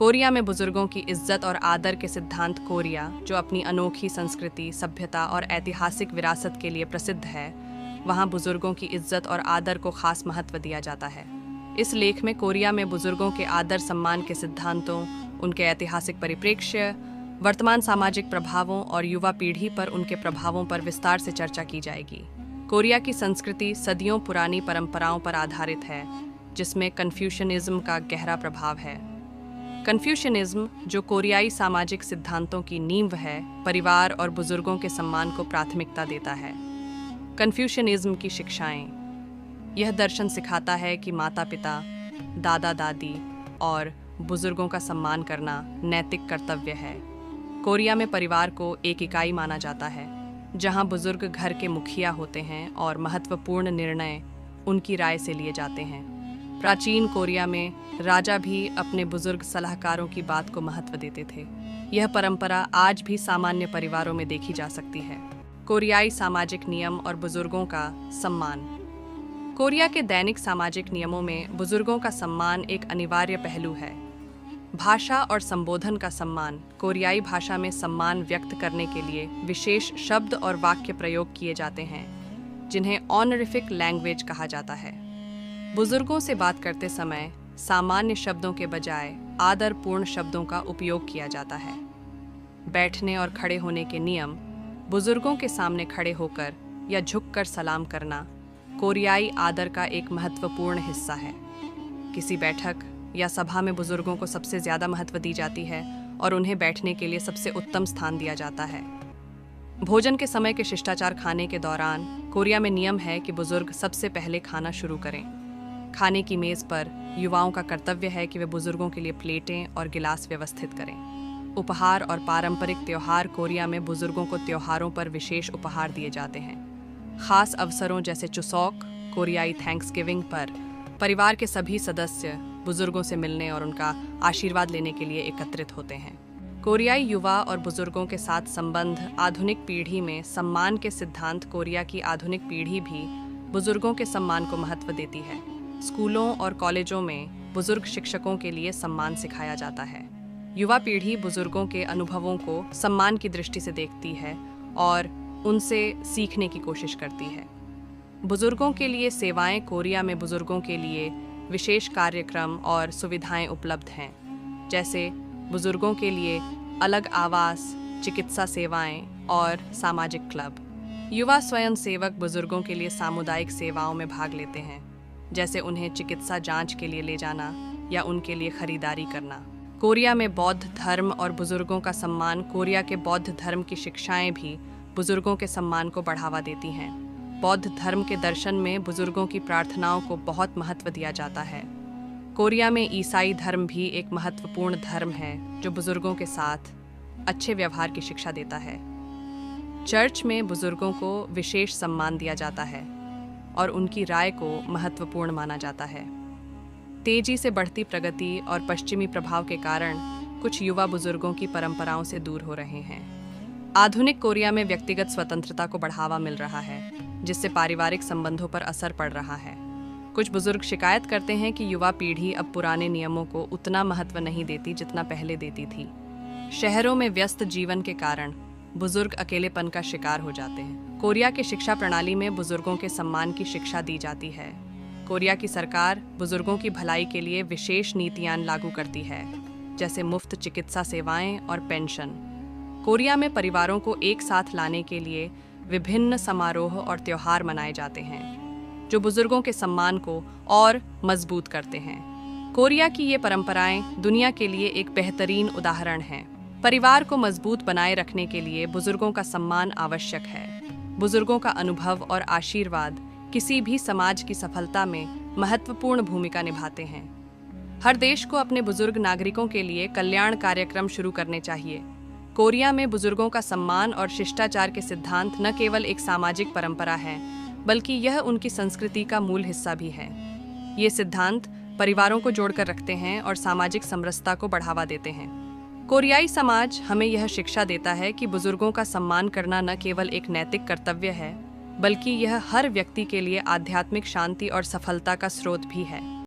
Korea में बुजुर्गों की इज्जत और आदर के सिद्धांत कोरिया, जो अपनी अनोखी संस्कृति, सभ्यता और ऐतिहासिक विरासत के लिए प्रसिद्ध है, वहाँ बुजुर्गों की इज्जत और आदर को खास महत्व दिया जाता है। इस लेख में कोरिया में बुजुर्गों के आदर सम्मान के सिद्धांतों, उनके ऐतिहासिक परिप्रेक्ष्य, वर्तमान सामाजिक प्रभावों और युवा पीढ़ी पर उनके प्रभावों पर विस्तार से चर्चा की जाएगी। कोरिया की संस्कृति सदियों पुरानी परंपराओं पर आधारित है, जिसमें कन्फ्यूशनिज्म का गहरा प्रभाव है। कन्फ्यूशनिज्म, जो कोरियाई सामाजिक सिद्धांतों की नींव है, परिवार और बुजुर्गों के सम्मान को प्राथमिकता देता है। कन्फ्यूशनिज्म की शिक्षाएं। यह दर्शन सिखाता है कि माता-पिता, दादा-दादी और बुजुर्गों का सम्मान करना नैतिक कर्तव्य है। कोरिया में परिवार को एक इकाई माना जाता है, जहां बुजुर्ग घर के मुखिया होते हैं और महत्वपूर्ण निर्णय उनकी राय से लिए जाते हैं। प्राचीन कोरिया में राजा भी अपने बुजुर्ग सलाहकारों की बात को महत्व देते थे। यह परंपरा आज भी सामान्य परिवारों में देखी जा सकती है। कोरियाई सामाजिक नियम और बुजुर्गों का सम्मान। कोरिया के दैनिक सामाजिक नियमों में बुजुर्गों का सम्मान एक अनिवार्य पहलू है। भाषा और संबोधन का सम्मान। कोरियाई भाषा में सम्मान व्यक्त करने के लिए विशेष शब्द और वाक्य प्रयोग किए जाते हैं, जिन्हें ऑनरिफिक लैंग्वेज कहा जाता है। बुजुर्गों से बात करते समय सामान्य शब्दों के बजाय आदरपूर्ण शब्दों का उपयोग किया जाता है। बैठने और खड़े होने के नियम। बुजुर्गों के सामने खड़े होकर या झुककर सलाम करना कोरियाई आदर का एक महत्वपूर्ण हिस्सा है। किसी बैठक या सभा में बुजुर्गों को सबसे ज़्यादा महत्व दी जाती है और उन्हें बैठने के लिए सबसे उत्तम स्थान दिया जाता है। भोजन के समय के शिष्टाचार। खाने के दौरान कोरिया में नियम है कि बुजुर्ग सबसे पहले खाना शुरू करें। खाने की मेज़ पर युवाओं का कर्तव्य है कि वे बुजुर्गों के लिए प्लेटें और गिलास व्यवस्थित करें। उपहार और पारंपरिक त्योहार। कोरिया में बुजुर्गों को त्योहारों पर विशेष उपहार दिए जाते हैं। खास अवसरों जैसे चुसौक, कोरियाई थैंक्सगिविंग पर परिवार के सभी सदस्य बुजुर्गों से मिलने और उनका आशीर्वाद लेने के लिए एकत्रित होते हैं। कोरियाई युवा और बुजुर्गों के साथ संबंध। आधुनिक पीढ़ी में सम्मान के सिद्धांत। कोरिया की आधुनिक पीढ़ी भी बुजुर्गों के सम्मान को महत्व देती है। स्कूलों और कॉलेजों में बुजुर्ग शिक्षकों के लिए सम्मान सिखाया जाता है। युवा पीढ़ी बुजुर्गों के अनुभवों को सम्मान की दृष्टि से देखती है और उनसे सीखने की कोशिश करती है। बुजुर्गों के लिए सेवाएं। कोरिया में बुजुर्गों के लिए विशेष कार्यक्रम और सुविधाएं उपलब्ध हैं, जैसे बुजुर्गों के लिए अलग आवास, चिकित्सा सेवाएं और सामाजिक क्लब। युवा स्वयंसेवक बुजुर्गों के लिए सामुदायिक सेवाओं में भाग लेते हैं, जैसे उन्हें चिकित्सा जांच के लिए ले जाना या उनके लिए खरीदारी करना। कोरिया में बौद्ध धर्म और बुजुर्गों का सम्मान। कोरिया के बौद्ध धर्म की शिक्षाएं भी बुजुर्गों के सम्मान को बढ़ावा देती हैं। बौद्ध धर्म के दर्शन में बुजुर्गों की प्रार्थनाओं को बहुत महत्व दिया जाता है। कोरिया में ईसाई धर्म भी एक महत्वपूर्ण धर्म है, जो बुजुर्गों के साथ अच्छे व्यवहार की शिक्षा देता है। चर्च में बुजुर्गों को विशेष सम्मान दिया जाता है और उनकी राय को महत्वपूर्ण माना जाता है। तेजी से बढ़ती प्रगति और पश्चिमी प्रभाव के कारण कुछ युवा बुजुर्गों की परंपराओं से दूर हो रहे हैं। आधुनिक कोरिया में व्यक्तिगत स्वतंत्रता को बढ़ावा मिल रहा है, जिससे पारिवारिक संबंधों पर असर पड़ रहा है। कुछ बुजुर्ग शिकायत करते हैं कि युवा पीढ़ी अब पुराने नियमों को उतना महत्व नहीं देती जितना पहले देती थी। शहरों में व्यस्त जीवन के कारण बुजुर्ग अकेलेपन का शिकार हो जाते हैं। कोरिया की शिक्षा प्रणाली में बुजुर्गों के सम्मान की शिक्षा दी जाती है। कोरिया की सरकार बुजुर्गों की भलाई के लिए विशेष नीतियां लागू करती है, जैसे मुफ्त चिकित्सा सेवाएं और पेंशन। कोरिया में परिवारों को एक साथ लाने के लिए विभिन्न समारोह और त्योहार मनाए जाते हैं, जो बुजुर्गों के सम्मान को और मजबूत करते हैं। कोरिया की ये परंपराएं दुनिया के लिए एक बेहतरीन उदाहरण हैं। परिवार को मजबूत बनाए रखने के लिए बुजुर्गों का सम्मान आवश्यक है। बुजुर्गों का अनुभव और आशीर्वाद किसी भी समाज की सफलता में महत्वपूर्ण भूमिका निभाते हैं। हर देश को अपने बुजुर्ग नागरिकों के लिए कल्याण कार्यक्रम शुरू करने चाहिए। कोरिया में बुजुर्गों का सम्मान और शिष्टाचार के सिद्धांत न केवल एक सामाजिक परंपरा है, बल्कि यह उनकी संस्कृति का मूल हिस्सा भी है। ये सिद्धांत परिवारों को जोड़कर रखते हैं और सामाजिक समरसता को बढ़ावा देते हैं। कोरियाई समाज हमें यह शिक्षा देता है कि बुजुर्गों का सम्मान करना न केवल एक नैतिक कर्तव्य है, बल्कि यह हर व्यक्ति के लिए आध्यात्मिक शांति और सफलता का स्रोत भी है।